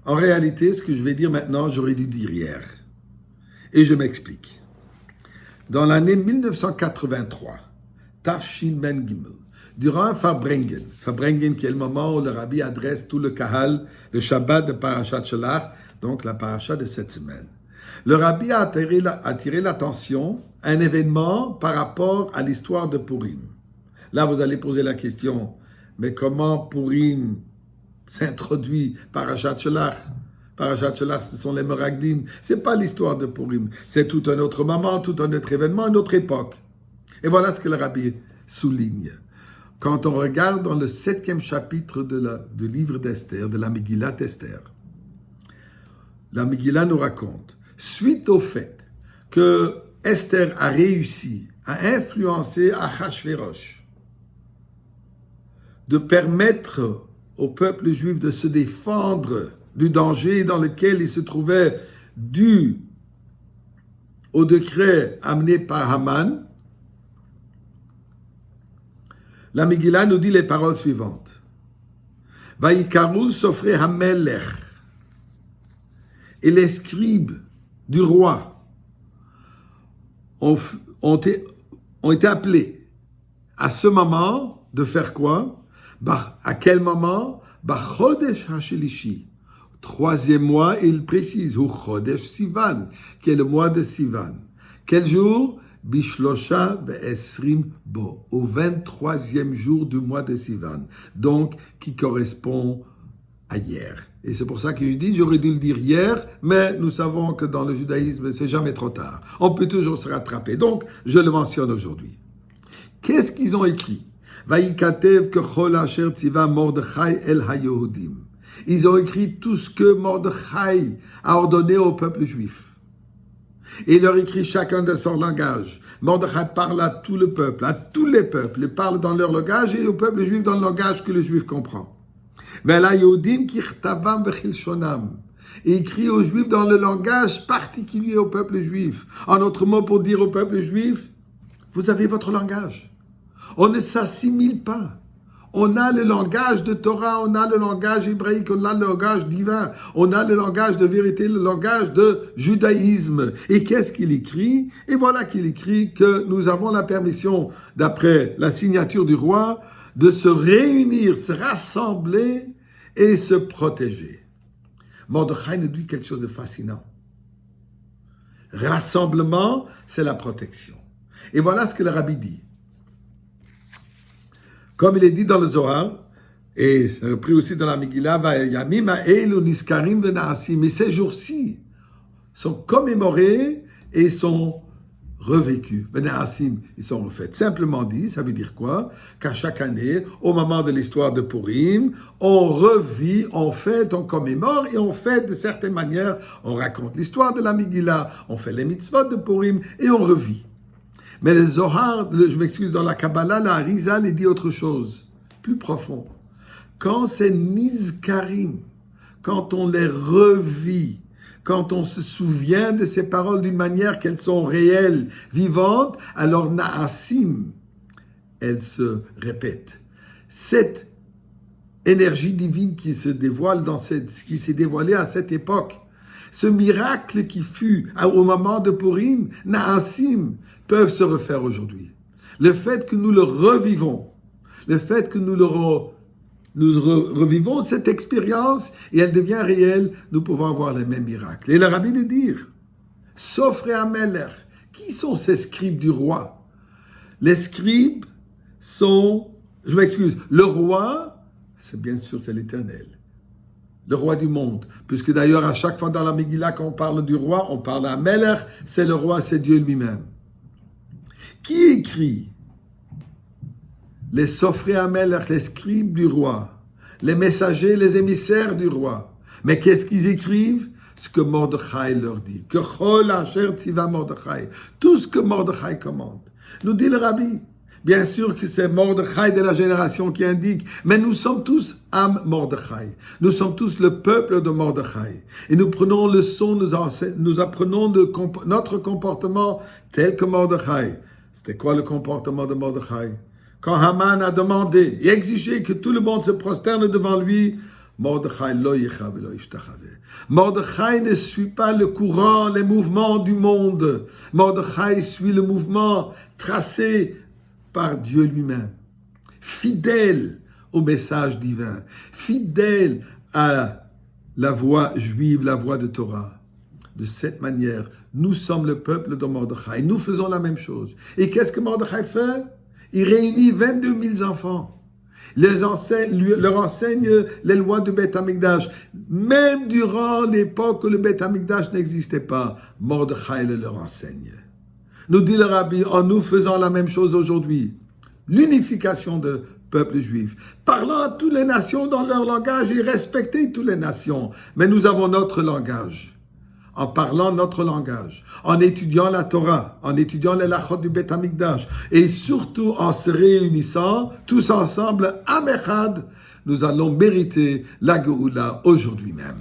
En réalité, ce que je vais dire maintenant, j'aurais dû dire hier. Et je m'explique. Dans l'année 1983, Tafshin Ben Gimel, durant un Farbrengen qui est le moment où le Rabbi adresse tout le Kahal, le Shabbat de Parashat Shelach, donc la Parashat de cette semaine. Le Rabbi a attiré l'attention à un événement par rapport à l'histoire de Purim. Là, vous allez poser la question, mais comment Purim s'introduit Parashat Shelach? Parashat Shelach, ce sont les Meraglim. C'est pas l'histoire de Purim. C'est tout un autre moment, tout un autre événement, une autre époque. Et voilà ce que le Rabbi souligne. Quand on regarde dans le 7e chapitre du livre d'Esther, de la Megillah d'Esther, la Megillah nous raconte, suite au fait que Esther a réussi à influencer Achashverosh, de permettre au peuple juif de se défendre du danger dans lequel il se trouvait dû au décret amené par Haman, la Megillah nous dit les paroles suivantes. Vaïkarou Sofré Hamelech, et les scribes du roi ont été appelés à ce moment de faire quoi? À quel moment? Chodesh Hashelishi. 3e mois, il précise, ou Chodesh Sivan, qui est le mois de Sivan. Quel jour? Bishlosha ve'esrim bo, au 23e jour du mois de Sivan, donc qui correspond à hier. Et c'est pour ça que je dis, j'aurais dû le dire hier, mais nous savons que dans le judaïsme, c'est jamais trop tard. On peut toujours se rattraper. Donc, je le mentionne aujourd'hui. Qu'est-ce qu'ils ont écrit? Vaïkatev kechol asher tziva Mordechai el haYehudim. Ils ont écrit tout ce que Mordechai a ordonné au peuple juif. Et il leur écrit chacun de son langage. Mordechai parle à tout le peuple, à tous les peuples. Il parle dans leur langage et au peuple juif dans le langage que le juif comprend. Mais la Yehudim kirtavam vechilshonam. Il écrit aux juifs dans le langage particulier au peuple juif. En autre mot, pour dire au peuple juif, vous avez votre langage. On ne s'assimile pas. On a le langage de Torah, on a le langage hébraïque, on a le langage divin, on a le langage de vérité, le langage de judaïsme. Et qu'est-ce qu'il écrit? Et voilà qu'il écrit que nous avons la permission, d'après la signature du roi, de se réunir, se rassembler et se protéger. Mordechai nous dit quelque chose de fascinant. Rassemblement, c'est la protection. Et voilà ce que le Rabbi dit. Comme il est dit dans le Zohar, et c'est repris aussi dans la Megillah, mais ces jours-ci sont commémorés et sont revécus. Ils sont refaits. Simplement dit, ça veut dire quoi? Qu'à chaque année, au moment de l'histoire de Purim, on revit, on fête, on commémore et on fête de certaines manières. On raconte l'histoire de la Megillah, on fait les mitzvot de Purim et on revit. Mais le Zohar, je m'excuse, dans la Kabbalah, la Arizal, il dit autre chose, plus profond. Quand c'est Nizkarim, quand on les revit, quand on se souvient de ces paroles d'une manière qu'elles sont réelles, vivantes, alors Na'asim, elles se répètent. Cette énergie divine qui se dévoile qui s'est dévoilée à cette époque, ce miracle qui fut au moment de Purim, Na'asim, peuvent se refaire aujourd'hui. Le fait que nous le revivons, le fait que nous revivons cette expérience et elle devient réelle, nous pouvons avoir les mêmes miracles. Et le Rabbi de dire, Sofré Amelech, qui sont ces scribes du roi? Les scribes sont, le roi, c'est bien sûr, c'est l'Éternel. Le roi du monde. Puisque d'ailleurs, à chaque fois dans la Megillah, quand on parle du roi, on parle à Melech, c'est le roi, c'est Dieu lui-même. Qui écrit? Les Sofré Amelech, les scribes du roi, les messagers, les émissaires du roi. Mais qu'est-ce qu'ils écrivent? Ce que Mordechai leur dit. Que Chol Asher Tziva Mordechai. Tout ce que Mordechai commande. Nous dit le Rabbi. Bien sûr que c'est Mordechai de la génération qui indique, mais nous sommes tous Am Mordechai. Nous sommes tous le peuple de Mordechai. Et nous prenons leçon, nous apprenons notre comportement tel que Mordechai. C'était quoi le comportement de Mordechai? Quand Haman a demandé et exigé que tout le monde se prosterne devant lui, Mordechai lo yecha velo ishtachave. Mordechai ne suit pas le courant, les mouvements du monde. Mordechai suit le mouvement tracé par Dieu lui-même. Fidèle au message divin, fidèle à la voie juive, la voie de Torah. De cette manière, nous sommes le peuple de Mordechai. Nous faisons la même chose. Et qu'est-ce que Mordechai fait? Il réunit 22 000 enfants. Leur enseigne les lois du Beth Amikdash. Même durant l'époque où le Beth Amikdash n'existait pas, Mordechai le leur enseigne. Nous dit le Rabbi, en nous faisant la même chose aujourd'hui, l'unification du peuple juif, parlant à toutes les nations dans leur langage et respecter toutes les nations. Mais nous avons notre langage. En parlant notre langage, en étudiant la Torah, en étudiant les lachot du Beth Amikdash, et surtout en se réunissant tous ensemble, Am Echad, nous allons mériter la Géoula aujourd'hui même.